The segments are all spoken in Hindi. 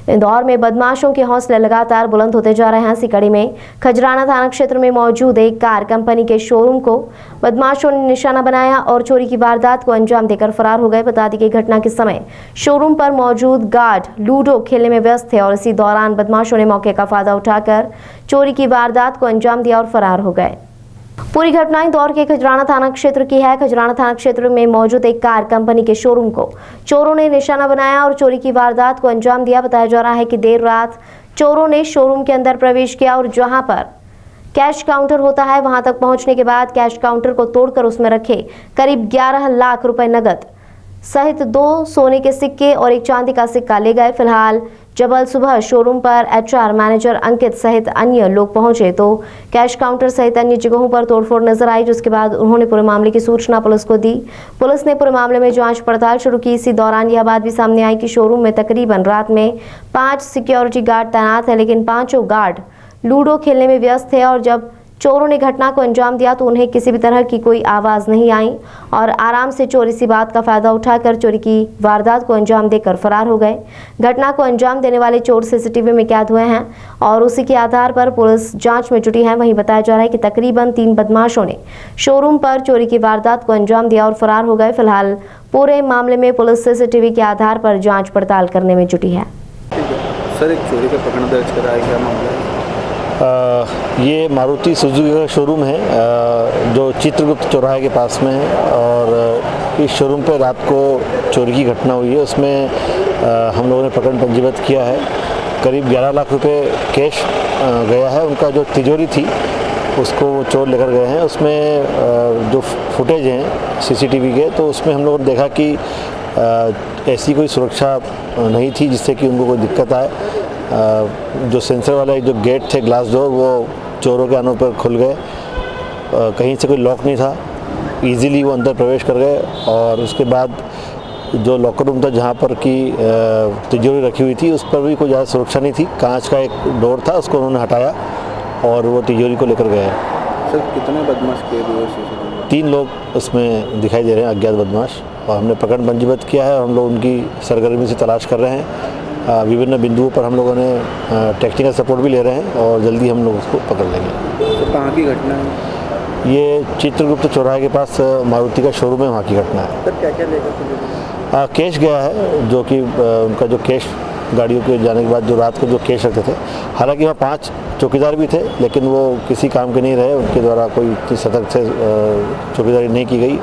इंदौर में बदमाशों के हौसले लगातार बुलंद होते जा रहे हैं। इसी कड़ी में खजराना थाना क्षेत्र में मौजूद एक कार कंपनी के शोरूम को बदमाशों ने निशाना बनाया और चोरी की वारदात को अंजाम देकर फरार हो गए। बता दी कि घटना के समय शोरूम पर मौजूद गार्ड लूडो खेलने में व्यस्त थे और इसी दौरान बदमाशों ने मौके का फायदा उठाकर चोरी की वारदात को अंजाम दिया और फरार हो गए। पूरी घटना इंदौर के खजराना थाना क्षेत्र की है। खजराना थाना क्षेत्र में मौजूद एक कार कंपनी के शोरूम को चोरों ने निशाना बनाया और चोरी की वारदात को अंजाम दिया। बताया जा रहा है कि देर रात चोरों ने शोरूम के अंदर प्रवेश किया और जहां पर कैश काउंटर होता है वहां तक पहुंचने के बाद कैश काउंटर को तोड़कर उसमें रखे करीब 11 लाख रुपए नगद सहित 2 सोने के सिक्के और एक चांदी का सिक्का ले गए। फिलहाल जब सुबह शोरूम पर एचआर मैनेजर अंकित सहित अन्य लोग पहुंचे तो कैश काउंटर सहित अन्य जगहों पर तोड़फोड़ नजर आई, जिसके बाद उन्होंने पूरे मामले की सूचना पुलिस को दी। पुलिस ने पूरे मामले में जांच पड़ताल शुरू की। इसी दौरान यह बात भी सामने आई कि शोरूम में तकरीबन रात में 5 सिक्योरिटी गार्ड तैनात है, लेकिन पांचों गार्ड लूडो खेलने में व्यस्त थे और जब चोरों ने घटना को अंजाम दिया तो उन्हें किसी भी तरह की कोई आवाज़ नहीं आई और आराम से चोर इसी बात का फायदा उठाकर चोरी की वारदात को अंजाम देकर फरार हो गए। घटना को अंजाम देने वाले चोर सीसीटीवी में कैद हुए हैं और उसी के आधार पर पुलिस जांच में जुटी है। वहीं बताया जा रहा है कि तकरीबन 3 बदमाशों ने शोरूम पर चोरी की वारदात को अंजाम दिया और फरार हो गए। फिलहाल पूरे मामले में पुलिस सीसीटीवी के आधार पर जाँच पड़ताल करने में जुटी है। सर, एक चोरी का प्रकरण दर्ज करा है, क्या मामला है? ये मारुति सुजुकी का शोरूम है जो चित्रगुप्त चौराहे के पास में है और इस शोरूम पे रात को चोरी की घटना हुई है। उसमें हम लोगों ने प्रकरण पंजीबद्ध किया है। करीब 11 लाख रुपए कैश गया है। उनका जो तिजोरी थी उसको वो चोर लेकर गए हैं। उसमें जो फुटेज हैं सीसीटीवी के, तो उसमें हम लोगों ने देखा कि ऐसी कोई सुरक्षा नहीं थी जिससे कि उनको कोई दिक्कत आए। जो सेंसर वाले जो गेट थे ग्लास डोर, वो चोरों के आने पर खुल गए। कहीं से कोई लॉक नहीं था, इजीली वो अंदर प्रवेश कर गए। और उसके बाद जो लॉकर रूम था जहाँ पर कि तिजोरी रखी हुई थी उस पर भी कोई ज़्यादा सुरक्षा नहीं थी। कांच का एक डोर था, उसको उन्होंने हटाया और वो तिजोरी को लेकर गए। सर, कितने बदमाश किए हुए? 3 लोग उसमें दिखाई दे रहे हैं, अज्ञात बदमाश, और हमने प्रकरण पंजीबद्ध किया है और हम लोग उनकी सरगर्मी से तलाश कर रहे हैं। विभिन्न बिंदुओं पर हम लोगों ने टेक्निकल सपोर्ट भी ले रहे हैं और जल्दी हम लोग उसको पकड़ लेंगे। तो कहाँ की घटना है? ये चित्रगुप्त चौराहे के पास मारुति का शोरूम है, वहाँ की घटना है। सर, क्या क्या लेकर कैश गया है, जो कि उनका जो कैश गाड़ियों के जाने के बाद जो रात को जो कैश रखते थे, हालांकि वहाँ 5 चौकीदार भी थे लेकिन वो किसी काम के नहीं रहे। उनके द्वारा कोई सतर्क से चौकीदारी नहीं की गई।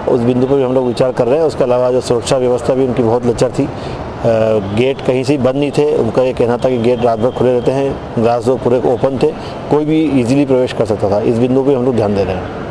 उस बिंदु पर भी हम लोग विचार कर रहे हैं। उसके अलावा जो सुरक्षा व्यवस्था भी उनकी बहुत लचर थी। गेट कहीं से बंद नहीं थे। उनका ये कहना था कि गेट रात भर खुले रहते हैं, ग्लास डोर पूरे ओपन थे, कोई भी इजीली प्रवेश कर सकता था। इस बिंदु पे हम लोग ध्यान दे रहे हैं।